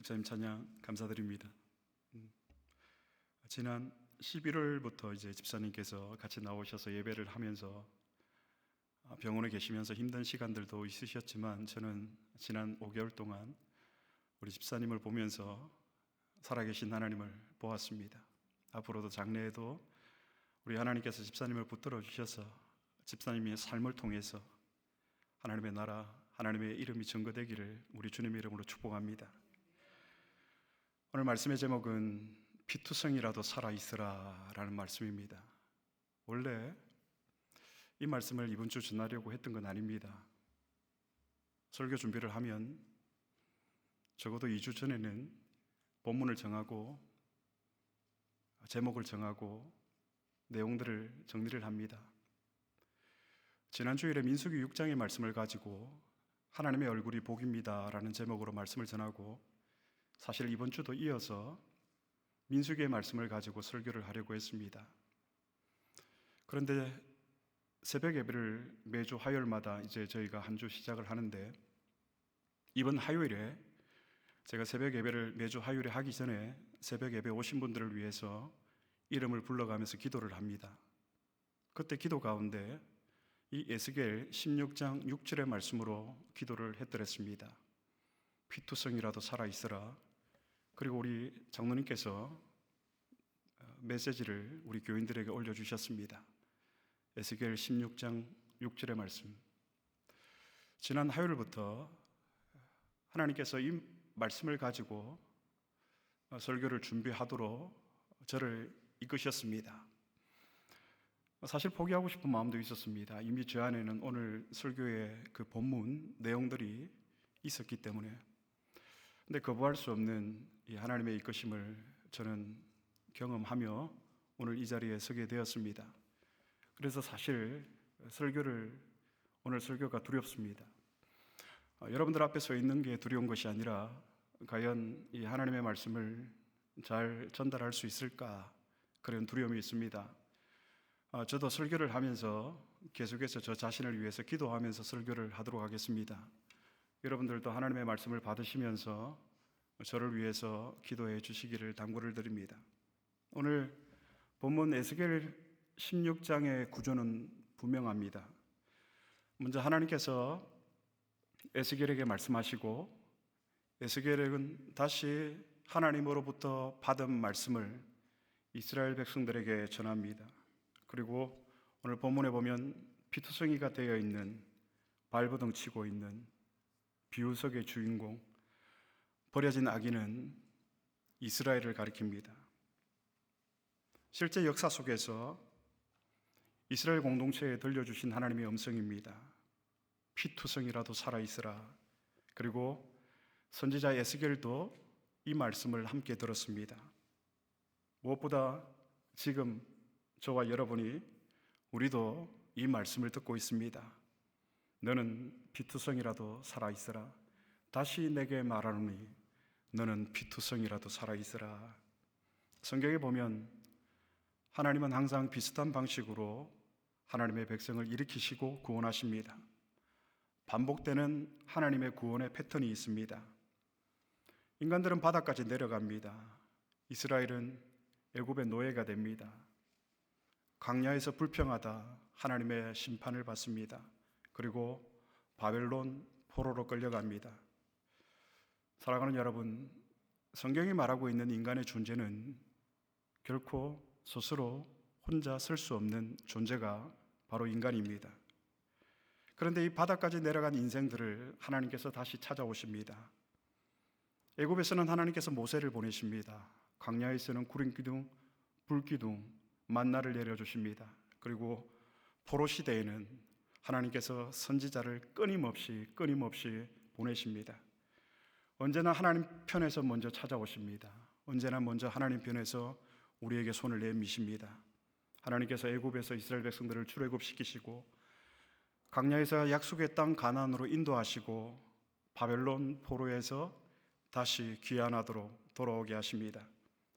집사님 찬양 감사드립니다. 지난 11월부터 이제 집사님께서 같이 나오셔서 예배를 하면서 병원에 계시면서 힘든 시간들도 있으셨지만 저는 지난 5개월 동안 우리 집사님을 보면서 살아계신 하나님을 보았습니다. 앞으로도 장래에도 우리 하나님께서 집사님을 붙들어 주셔서 집사님의 삶을 통해서 하나님의 나라, 하나님의 이름이 증거되기를 우리 주님의 이름으로 축복합니다. 오늘 말씀의 제목은 피투성이라도 살아있으라 라는 말씀입니다. 원래 이 말씀을 이번 주 전하려고 했던 건 아닙니다. 설교 준비를 하면 적어도 2주 전에는 본문을 정하고 제목을 정하고 내용들을 정리를 합니다. 지난주일에 민수기 6장의 말씀을 가지고 하나님의 얼굴이 복입니다 라는 제목으로 말씀을 전하고 사실 이번 주도 이어서 민수기의 말씀을 가지고 설교를 하려고 했습니다. 그런데 새벽 예배를 매주 화요일마다 이제 저희가 한 주 시작을 하는데 이번 화요일에 제가 새벽 예배를 매주 화요일에 하기 전에 새벽 예배 오신 분들을 위해서 이름을 불러가면서 기도를 합니다. 그때 기도 가운데 이 에스겔 16장 6절의 말씀으로 기도를 했더랬습니다. 피투성이라도 살아있으라. 그리고 우리 장로님께서 메시지를 우리 교인들에게 올려주셨습니다. 에스겔 16장 6절의 말씀. 지난 화요일부터 하나님께서 이 말씀을 가지고 설교를 준비하도록 저를 이끄셨습니다. 사실 포기하고 싶은 마음도 있었습니다. 이미 저 안에는 오늘 설교의 그 본문 내용들이 있었기 때문에. 근데 거부할 수 없는 이 하나님의 이끄심을 저는 경험하며 오늘 이 자리에 서게 되었습니다. 그래서 사실 오늘 설교가 두렵습니다. 여러분들 앞에 서 있는 게 두려운 것이 아니라 과연 이 하나님의 말씀을 잘 전달할 수 있을까 그런 두려움이 있습니다. 저도 설교를 하면서 계속해서 저 자신을 위해서 기도하면서 설교를 하도록 하겠습니다. 여러분들도 하나님의 말씀을 받으시면서 저를 위해서 기도해 주시기를 당부를 드립니다. 오늘 본문 에스겔 16장의 구조는 분명합니다. 먼저 하나님께서 에스겔에게 말씀하시고 에스겔은 다시 하나님으로부터 받은 말씀을 이스라엘 백성들에게 전합니다. 그리고 오늘 본문에 보면 피투성이가 되어 있는 발버둥 치고 있는 비유석의 주인공 버려진 아기는 이스라엘을 가리킵니다. 실제 역사 속에서 이스라엘 공동체에 들려주신 하나님의 음성입니다. 피투성이라도 살아있으라. 그리고 선지자 에스겔도 이 말씀을 함께 들었습니다. 무엇보다 지금 저와 여러분이 우리도 이 말씀을 듣고 있습니다. 너는 피투성이라도 살아있으라. 다시 내게 말하노니 너는 피투성이라도 살아있으라. 성경에 보면 하나님은 항상 비슷한 방식으로 하나님의 백성을 일으키시고 구원하십니다. 반복되는 하나님의 구원의 패턴이 있습니다. 인간들은 바다까지 내려갑니다. 이스라엘은 애굽의 노예가 됩니다. 광야에서 불평하다 하나님의 심판을 받습니다. 그리고 바벨론 포로로 끌려갑니다. 사랑하는 여러분, 성경이 말하고 있는 인간의 존재는 결코 스스로 혼자 설 수 없는 존재가 바로 인간입니다. 그런데 이 바다까지 내려간 인생들을 하나님께서 다시 찾아오십니다. 애굽에서는 하나님께서 모세를 보내십니다. 광야에서는 구름 기둥, 불 기둥, 만나를 내려주십니다. 그리고 포로 시대에는 하나님께서 선지자를 끊임없이 보내십니다. 언제나 하나님 편에서 먼저 찾아오십니다. 언제나 먼저 하나님 편에서 우리에게 손을 내미십니다. 하나님께서 애굽에서 이스라엘 백성들을 출애굽시키시고 광야에서 약속의 땅 가나안으로 인도하시고 바벨론 포로에서 다시 귀환하도록 돌아오게 하십니다.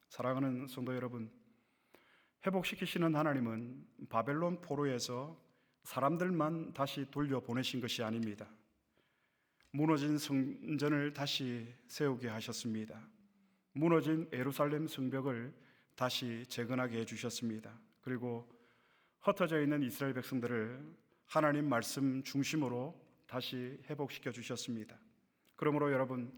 사랑하는 성도 여러분, 회복시키시는 하나님은 바벨론 포로에서 사람들만 다시 돌려보내신 것이 아닙니다. 무너진 성전을 다시 세우게 하셨습니다. 무너진 예루살렘 성벽을 다시 재건하게 해주셨습니다. 그리고 흩어져 있는 이스라엘 백성들을 하나님 말씀 중심으로 다시 회복시켜 주셨습니다. 그러므로 여러분,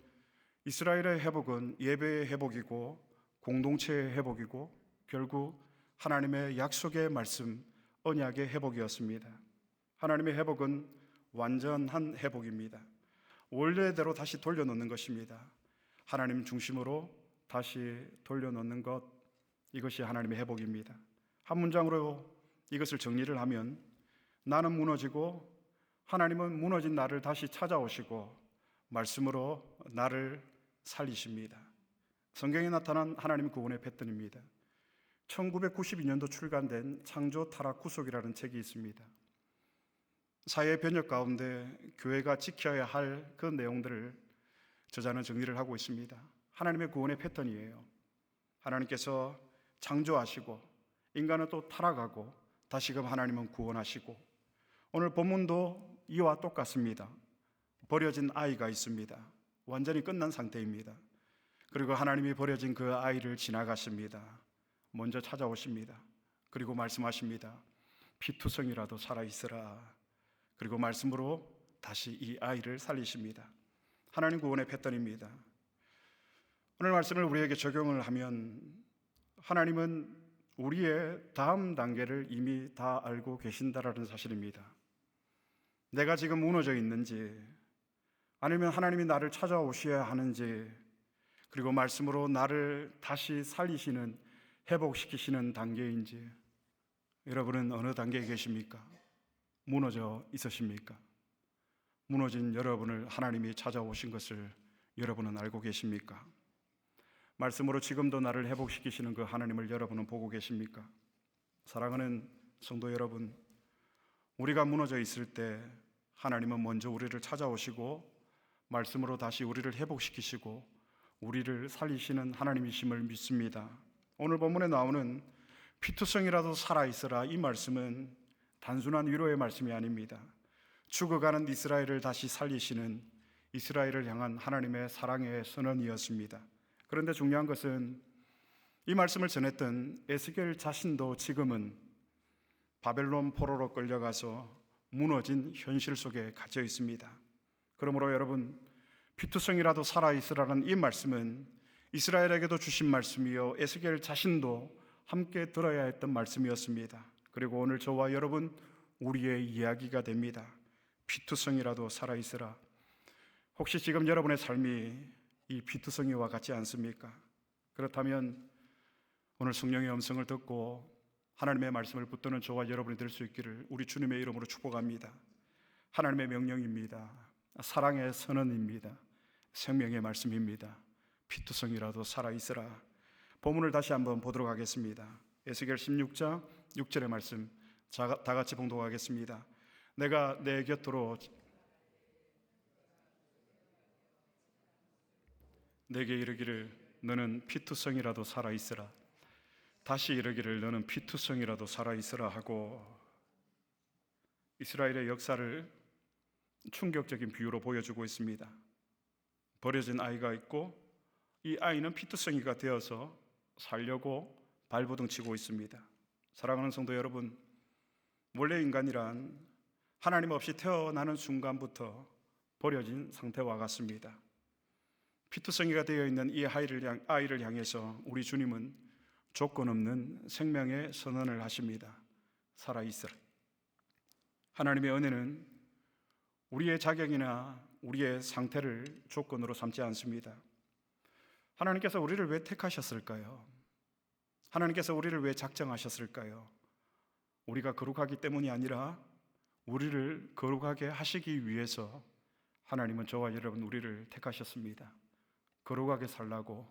이스라엘의 회복은 예배의 회복이고 공동체의 회복이고 결국 하나님의 약속의 말씀, 언약의 회복이었습니다. 하나님의 회복은 완전한 회복입니다. 원래대로 다시 돌려놓는 것입니다. 하나님 중심으로 다시 돌려놓는 것, 이것이 하나님의 회복입니다. 한 문장으로 이것을 정리를 하면, 나는 무너지고 하나님은 무너진 나를 다시 찾아오시고 말씀으로 나를 살리십니다. 성경에 나타난 하나님 구원의 패턴입니다. 1992년도 출간된 창조 타락 구속이라는 책이 있습니다. 사회 변혁 가운데 교회가 지켜야 할 그 내용들을 저자는 정리를 하고 있습니다. 하나님의 구원의 패턴이에요. 하나님께서 창조하시고 인간은 또 타락하고 다시금 하나님은 구원하시고, 오늘 본문도 이와 똑같습니다. 버려진 아이가 있습니다. 완전히 끝난 상태입니다. 그리고 하나님이 버려진 그 아이를 지나가십니다. 먼저 찾아오십니다. 그리고 말씀하십니다. 피투성이라도 살아있으라. 그리고 말씀으로 다시 이 아이를 살리십니다. 하나님 구원의 패턴입니다. 오늘 말씀을 우리에게 적용을 하면, 하나님은 우리의 다음 단계를 이미 다 알고 계신다라는 사실입니다. 내가 지금 무너져 있는지, 아니면 하나님이 나를 찾아오셔야 하는지, 그리고 말씀으로 나를 다시 살리시는, 회복시키시는 단계인지, 여러분은 어느 단계에 계십니까? 무너져 있으십니까? 무너진 여러분을 하나님이 찾아오신 것을 여러분은 알고 계십니까? 말씀으로 지금도 나를 회복시키시는 그 하나님을 여러분은 보고 계십니까? 사랑하는 성도 여러분, 우리가 무너져 있을 때 하나님은 먼저 우리를 찾아오시고 말씀으로 다시 우리를 회복시키시고 우리를 살리시는 하나님이심을 믿습니다. 오늘 본문에 나오는 피투성이라도 살아있으라, 이 말씀은 단순한 위로의 말씀이 아닙니다. 죽어가는 이스라엘을 다시 살리시는, 이스라엘을 향한 하나님의 사랑의 선언이었습니다. 그런데 중요한 것은 이 말씀을 전했던 에스겔 자신도 지금은 바벨론 포로로 끌려가서 무너진 현실 속에 갇혀 있습니다. 그러므로 여러분, 피투성이라도 살아있으라는 이 말씀은 이스라엘에게도 주신 말씀이요, 에스겔 자신도 함께 들어야 했던 말씀이었습니다. 그리고 오늘 저와 여러분, 우리의 이야기가 됩니다. 피투성이라도 살아있으라. 혹시 지금 여러분의 삶이 이 피투성이와 같지 않습니까? 그렇다면 오늘 성령의 음성을 듣고 하나님의 말씀을 붙드는 저와 여러분이 될 수 있기를 우리 주님의 이름으로 축복합니다. 하나님의 명령입니다. 사랑의 선언입니다. 생명의 말씀입니다. 피투성이라도 살아있으라. 본문을 다시 한번 보도록 하겠습니다. 에스겔 16장 6절의 말씀 다 같이 봉독하겠습니다. 내가 내 곁으로 내게 이르기를 너는 피투성이라도 살아있으라. 다시 이르기를 너는 피투성이라도 살아있으라 하고, 이스라엘의 역사를 충격적인 비유로 보여주고 있습니다. 버려진 아이가 있고 이 아이는 피투성이가 되어서 살려고 발버둥치고 있습니다. 사랑하는 성도 여러분, 원래 인간이란 하나님 없이 태어나는 순간부터 버려진 상태와 같습니다. 피투성이가 되어 있는 이 아이를 향해서 우리 주님은 조건 없는 생명의 선언을 하십니다. 살아있으라. 하나님의 은혜는 우리의 자격이나 우리의 상태를 조건으로 삼지 않습니다. 하나님께서 우리를 왜 택하셨을까요? 하나님께서 우리를 왜 작정하셨을까요? 우리가 거룩하기 때문이 아니라 우리를 거룩하게 하시기 위해서 하나님은 저와 여러분 우리를 택하셨습니다. 거룩하게 살라고,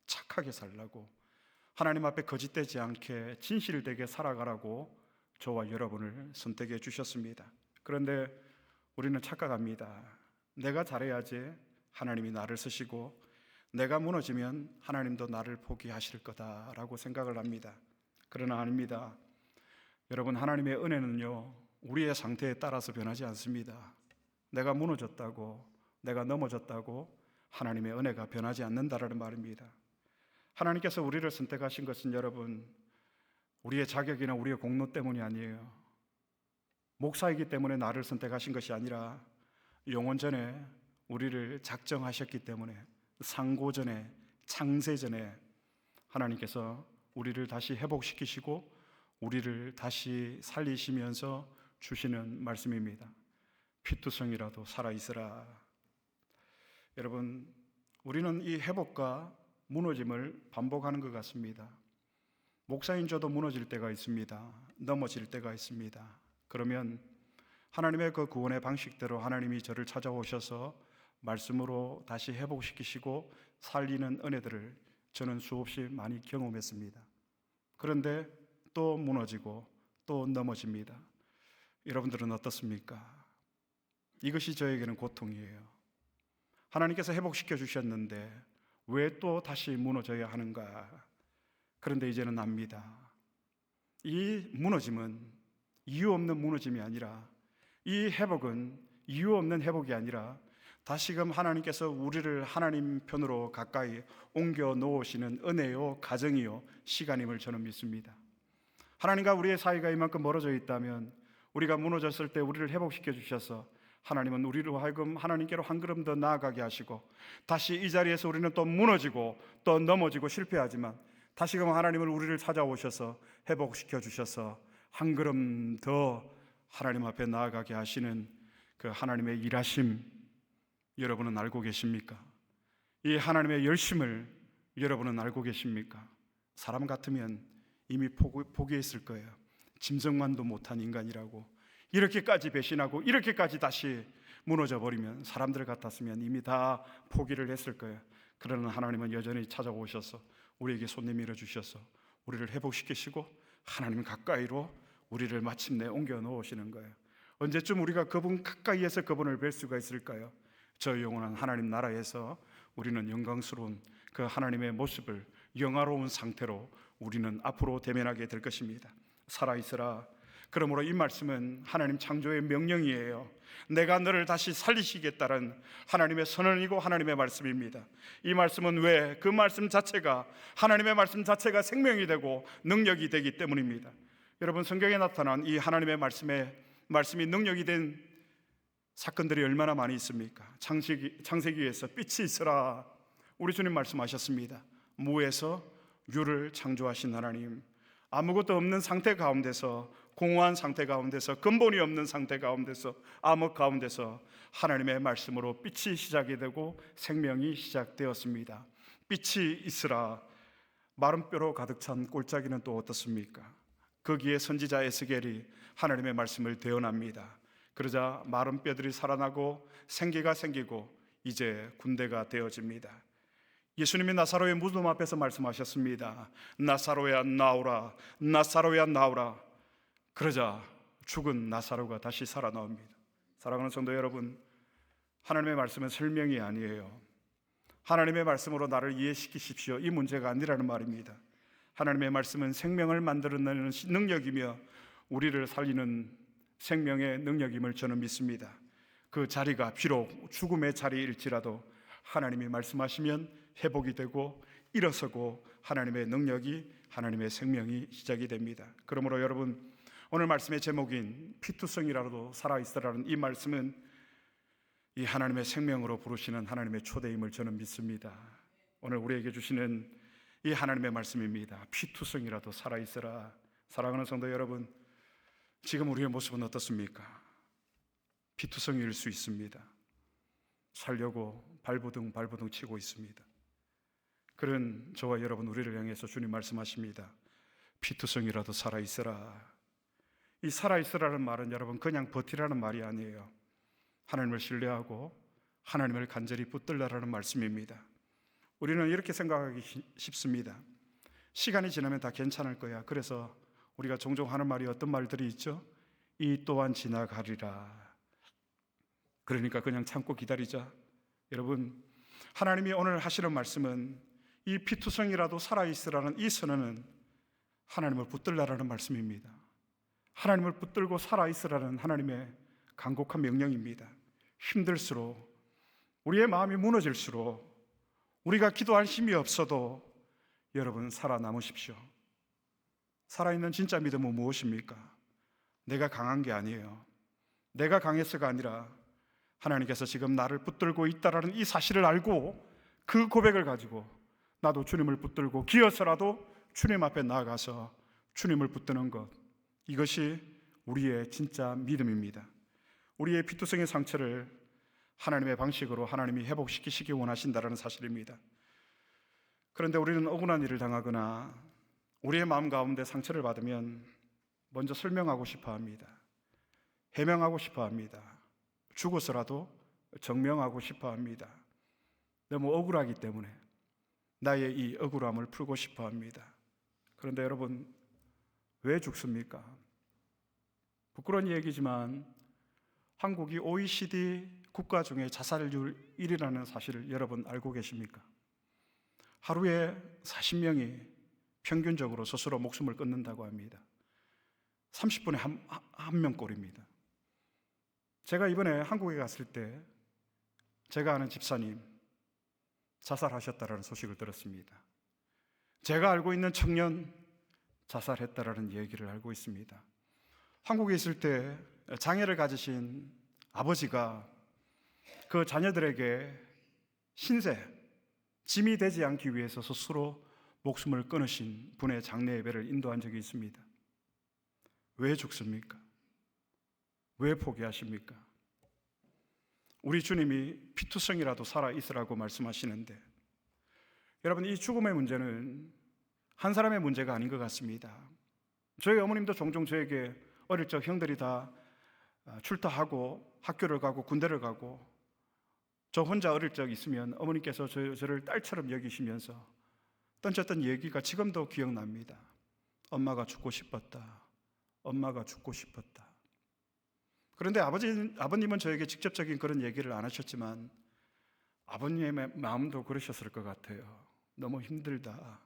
착하게 살라고, 하나님 앞에 거짓되지 않게 진실되게 살아가라고 저와 여러분을 선택해 주셨습니다. 그런데 우리는 착각합니다. 내가 잘해야지 하나님이 나를 쓰시고 내가 무너지면 하나님도 나를 포기하실 거다라고 생각을 합니다. 그러나 아닙니다. 여러분, 하나님의 은혜는요, 우리의 상태에 따라서 변하지 않습니다. 내가 무너졌다고 내가 넘어졌다고 하나님의 은혜가 변하지 않는다라는 말입니다. 하나님께서 우리를 선택하신 것은 여러분, 우리의 자격이나 우리의 공로 때문이 아니에요. 목사이기 때문에 나를 선택하신 것이 아니라 영원 전에 우리를 작정하셨기 때문에, 상고 전에, 창세 전에 하나님께서 우리를 다시 회복시키시고 우리를 다시 살리시면서 주시는 말씀입니다. 피투성이라도 살아있으라. 여러분, 우리는 이 회복과 무너짐을 반복하는 것 같습니다. 목사인 저도 무너질 때가 있습니다. 넘어질 때가 있습니다. 그러면 하나님의 그 구원의 방식대로 하나님이 저를 찾아오셔서 말씀으로 다시 회복시키시고 살리는 은혜들을 저는 수없이 많이 경험했습니다. 그런데 또 무너지고 또 넘어집니다. 여러분들은 어떻습니까? 이것이 저에게는 고통이에요. 하나님께서 회복시켜 주셨는데 왜 또 다시 무너져야 하는가? 그런데 이제는 압니다. 이 무너짐은 이유 없는 무너짐이 아니라, 이 회복은 이유 없는 회복이 아니라 다시금 하나님께서 우리를 하나님 편으로 가까이 옮겨 놓으시는 은혜요, 가정이요, 시간임을 저는 믿습니다. 하나님과 우리의 사이가 이만큼 멀어져 있다면, 우리가 무너졌을 때 우리를 회복시켜 주셔서 하나님은 우리로 하여금 하나님께로 한 걸음 더 나아가게 하시고, 다시 이 자리에서 우리는 또 무너지고 또 넘어지고 실패하지만 다시금 하나님은 우리를 찾아오셔서 회복시켜 주셔서 한 걸음 더 하나님 앞에 나아가게 하시는 그 하나님의 일하심, 여러분은 알고 계십니까? 이 하나님의 열심을 여러분은 알고 계십니까? 사람 같으면 이미 포기했을 거예요. 짐승만도 못한 인간이라고, 이렇게까지 배신하고 이렇게까지 다시 무너져 버리면, 사람들 같았으면 이미 다 포기를 했을 거예요. 그러나 하나님은 여전히 찾아오셔서 우리에게 손 내밀어 주셔서 우리를 회복시키시고 하나님 가까이로 우리를 마침내 옮겨 놓으시는 거예요. 언제쯤 우리가 그분 가까이에서 그분을 뵐 수가 있을까요? 저 영원한 하나님 나라에서 우리는 영광스러운 그 하나님의 모습을, 영화로운 상태로 우리는 앞으로 대면하게 될 것입니다. 살아있으라. 그러므로 이 말씀은 하나님 창조의 명령이에요. 내가 너를 다시 살리시겠다는 하나님의 선언이고 하나님의 말씀입니다. 이 말씀은 왜? 그 말씀 자체가, 하나님의 말씀 자체가 생명이 되고 능력이 되기 때문입니다. 여러분, 성경에 나타난 이 하나님의 말씀이 능력이 된 사건들이 얼마나 많이 있습니까? 창세기에서 빛이 있으라, 우리 주님 말씀하셨습니다. 무에서 유를 창조하신 하나님, 아무것도 없는 상태 가운데서, 공허한 상태 가운데서, 근본이 없는 상태 가운데서, 암흑 가운데서 하나님의 말씀으로 빛이 시작이 되고 생명이 시작되었습니다. 빛이 있으라. 마른 뼈로 가득 찬 꼴짜기는 또 어떻습니까? 거기에 선지자 에스겔이 하나님의 말씀을 대언합니다. 그러자 마른 뼈들이 살아나고 생기가 생기고 이제 군대가 되어집니다. 예수님이 나사로의 무덤 앞에서 말씀하셨습니다. 나사로야 나오라, 나사로야 나오라. 그러자 죽은 나사로가 다시 살아나옵니다. 사랑하는 성도 여러분, 하나님의 말씀은 설명이 아니에요. 하나님의 말씀으로 나를 이해시키십시오, 이 문제가 아니라는 말입니다. 하나님의 말씀은 생명을 만들어내는 능력이며 우리를 살리는 생명의 능력임을 저는 믿습니다. 그 자리가 비록 죽음의 자리일지라도 하나님이 말씀하시면 회복이 되고 일어서고 하나님의 능력이, 하나님의 생명이 시작이 됩니다. 그러므로 여러분, 오늘 말씀의 제목인 피투성이라도 살아있으라는 이 말씀은 이 하나님의 생명으로 부르시는 하나님의 초대임을 저는 믿습니다. 오늘 우리에게 주시는 이 하나님의 말씀입니다. 피투성이라도 살아있으라. 사랑하는 성도 여러분, 지금 우리의 모습은 어떻습니까? 피투성일 수 있습니다. 살려고 발부둥 치고 있습니다. 그런 저와 여러분, 우리를 향해서 주님 말씀하십니다. 피투성이라도 살아있으라. 이 살아있으라는 말은 여러분 그냥 버티라는 말이 아니에요. 하나님을 신뢰하고 하나님을 간절히 붙들라라는 말씀입니다. 우리는 이렇게 생각하기 쉽습니다. 시간이 지나면 다 괜찮을 거야. 그래서 우리가 종종 하는 말이 어떤 말들이 있죠? 이 또한 지나가리라. 그러니까 그냥 참고 기다리자. 여러분, 하나님이 오늘 하시는 말씀은 이 피투성이라도 살아있으라는 이 선언은 하나님을 붙들라라는 말씀입니다. 하나님을 붙들고 살아있으라는 하나님의 간곡한 명령입니다. 힘들수록 우리의 마음이 무너질수록 우리가 기도할 힘이 없어도 여러분 살아남으십시오. 살아있는 진짜 믿음은 무엇입니까? 내가 강한 게 아니에요. 내가 강해서가 아니라 하나님께서 지금 나를 붙들고 있다라는 이 사실을 알고 그 고백을 가지고 나도 주님을 붙들고 기어서라도 주님 앞에 나아가서 주님을 붙드는 것, 이것이 우리의 진짜 믿음입니다. 우리의 피투성의 상처를 하나님의 방식으로 하나님이 회복시키시기 원하신다는 사실입니다. 그런데 우리는 억울한 일을 당하거나 우리의 마음 가운데 상처를 받으면 먼저 설명하고 싶어 합니다. 해명하고 싶어 합니다. 죽어서라도 정명하고 싶어 합니다. 너무 억울하기 때문에 나의 이 억울함을 풀고 싶어 합니다. 그런데 여러분, 왜 죽습니까? 부끄러운 얘기지만 한국이 OECD 국가 중에 자살률 1위라는 사실을 여러분 알고 계십니까? 하루에 40명이 평균적으로 스스로 목숨을 끊는다고 합니다. 30분에 한 명꼴입니다. 제가 이번에 한국에 갔을 때 제가 아는 집사님 자살하셨다는 소식을 들었습니다. 제가 알고 있는 청년 자살했다라는 얘기를 알고 있습니다. 한국에 있을 때 장애를 가지신 아버지가 그 자녀들에게 신세, 짐이 되지 않기 위해서 스스로 목숨을 끊으신 분의 장례 예배를 인도한 적이 있습니다. 왜 죽습니까? 왜 포기하십니까? 우리 주님이 피투성이라도 살아있으라고 말씀하시는데, 여러분, 이 죽음의 문제는 한 사람의 문제가 아닌 것 같습니다. 저희 어머님도 종종 저에게 어릴 적 형들이 다 출타하고 학교를 가고 군대를 가고 저 혼자 어릴 적 있으면 어머니께서 저를 딸처럼 여기시면서 던졌던 얘기가 지금도 기억납니다. 엄마가 죽고 싶었다. 엄마가 죽고 싶었다. 그런데 아버님은 저에게 직접적인 그런 얘기를 안 하셨지만 아버님의 마음도 그러셨을 것 같아요. 너무 힘들다.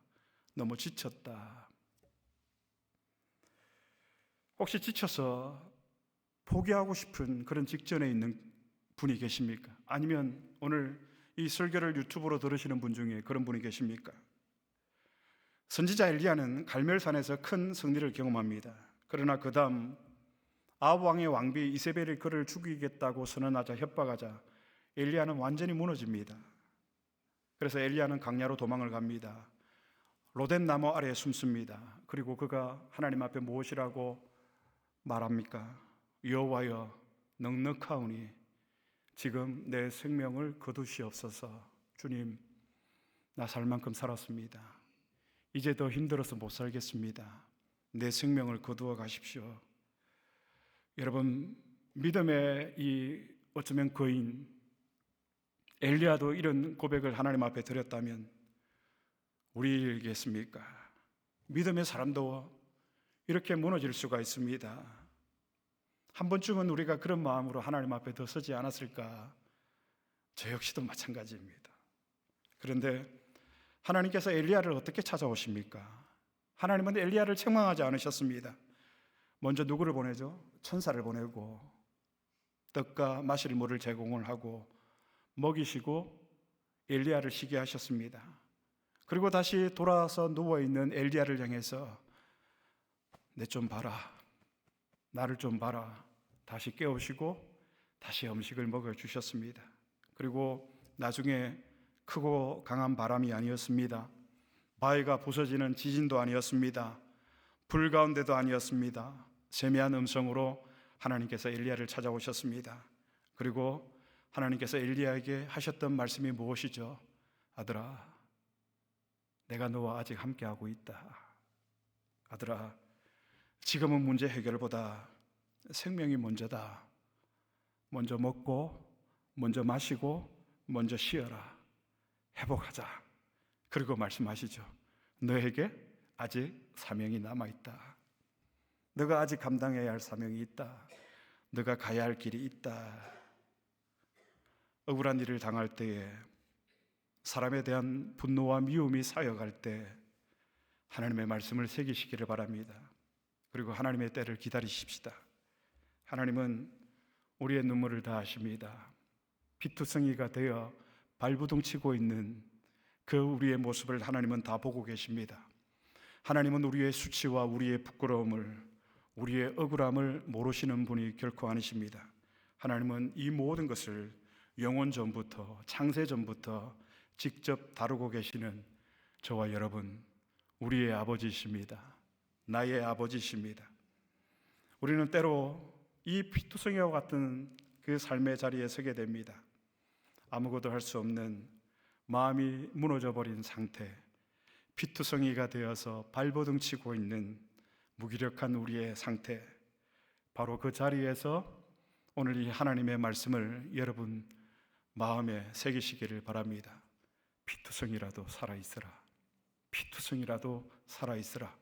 너무 지쳤다. 혹시 지쳐서 포기하고 싶은 그런 직전에 있는 분이 계십니까? 아니면 오늘 이 설교를 유튜브로 들으시는 분 중에 그런 분이 계십니까? 선지자 엘리야는 갈멜산에서 큰 승리를 경험합니다. 그러나 그 다음 아합 왕의 왕비 이세벨이 그를 죽이겠다고 선언하자 협박하자 엘리야는 완전히 무너집니다. 그래서 엘리야는 강야로 도망을 갑니다. 로덴 나무 아래에 숨습니다. 그리고 그가 하나님 앞에 무엇이라고 말합니까? 여호와여, 넉넉하오니 지금 내 생명을 거두시옵소서. 주님, 나 살 만큼 살았습니다. 이제 더 힘들어서 못 살겠습니다. 내 생명을 거두어 가십시오. 여러분, 믿음의 이 어쩌면 거인 엘리야도 이런 고백을 하나님 앞에 드렸다면 우리겠습니까? 믿음의 사람도 이렇게 무너질 수가 있습니다. 한 번쯤은 우리가 그런 마음으로 하나님 앞에 더 서지 않았을까? 저 역시도 마찬가지입니다. 그런데 하나님께서 엘리야를 어떻게 찾아오십니까? 하나님은 엘리야를 책망하지 않으셨습니다. 먼저 누구를 보내죠? 천사를 보내고 떡과 마실 물을 제공을 하고 먹이시고 엘리야를 쉬게 하셨습니다. 그리고 다시 돌아와서 누워있는 엘리야를 향해서 내 좀 봐라, 나를 좀 봐라, 다시 깨우시고 다시 음식을 먹여주셨습니다. 그리고 나중에 크고 강한 바람이 아니었습니다. 바위가 부서지는 지진도 아니었습니다. 불 가운데도 아니었습니다. 세미한 음성으로 하나님께서 엘리야를 찾아오셨습니다. 그리고 하나님께서 엘리야에게 하셨던 말씀이 무엇이죠? 아들아, 내가 너와 아직 함께하고 있다. 아들아, 지금은 문제 해결보다 생명이 먼저다. 먼저 먹고, 먼저 마시고, 먼저 쉬어라. 회복하자. 그리고 말씀하시죠. 너에게 아직 사명이 남아있다. 너가 아직 감당해야 할 사명이 있다. 너가 가야 할 길이 있다. 억울한 일을 당할 때에, 사람에 대한 분노와 미움이 쌓여갈 때 하나님의 말씀을 새기시기를 바랍니다. 그리고 하나님의 때를 기다리십시다. 하나님은 우리의 눈물을 다 아십니다. 피투성이가 되어 발부둥치고 있는 그 우리의 모습을 하나님은 다 보고 계십니다. 하나님은 우리의 수치와 우리의 부끄러움을, 우리의 억울함을 모르시는 분이 결코 아니십니다. 하나님은 이 모든 것을 영원 전부터, 창세 전부터 직접 다루고 계시는 저와 여러분, 우리의 아버지이십니다. 나의 아버지이십니다. 우리는 때로 이 피투성이와 같은 그 삶의 자리에 서게 됩니다. 아무것도 할 수 없는, 마음이 무너져 버린 상태, 피투성이가 되어서 발버둥치고 있는 무기력한 우리의 상태, 바로 그 자리에서 오늘 이 하나님의 말씀을 여러분 마음에 새기시기를 바랍니다. 피투성이라도 살아있으라. 피투성이라도 살아있으라.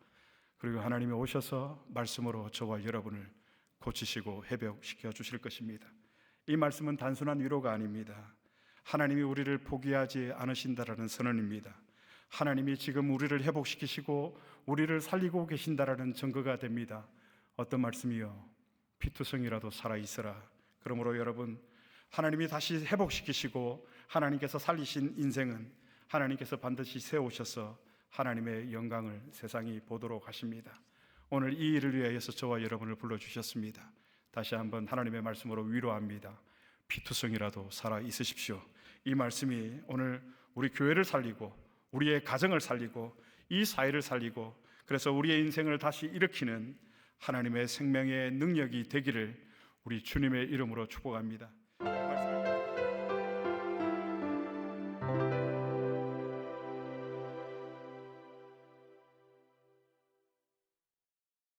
그리고 하나님이 오셔서 말씀으로 저와 여러분을 고치시고 회복시켜 주실 것입니다. 이 말씀은 단순한 위로가 아닙니다. 하나님이 우리를 포기하지 않으신다라는 선언입니다. 하나님이 지금 우리를 회복시키시고 우리를 살리고 계신다라는 증거가 됩니다. 어떤 말씀이요? 피투성이라도 살아있으라. 그러므로 여러분, 하나님이 다시 회복시키시고 하나님께서 살리신 인생은 하나님께서 반드시 세우셔서 하나님의 영광을 세상이 보도록 하십니다. 오늘 이 일을 위하여서 저와 여러분을 불러주셨습니다. 다시 한번 하나님의 말씀으로 위로합니다. 피투성이라도 살아 있으십시오. 이 말씀이 오늘 우리 교회를 살리고 우리의 가정을 살리고 이 사회를 살리고 그래서 우리의 인생을 다시 일으키는 하나님의 생명의 능력이 되기를 우리 주님의 이름으로 축복합니다.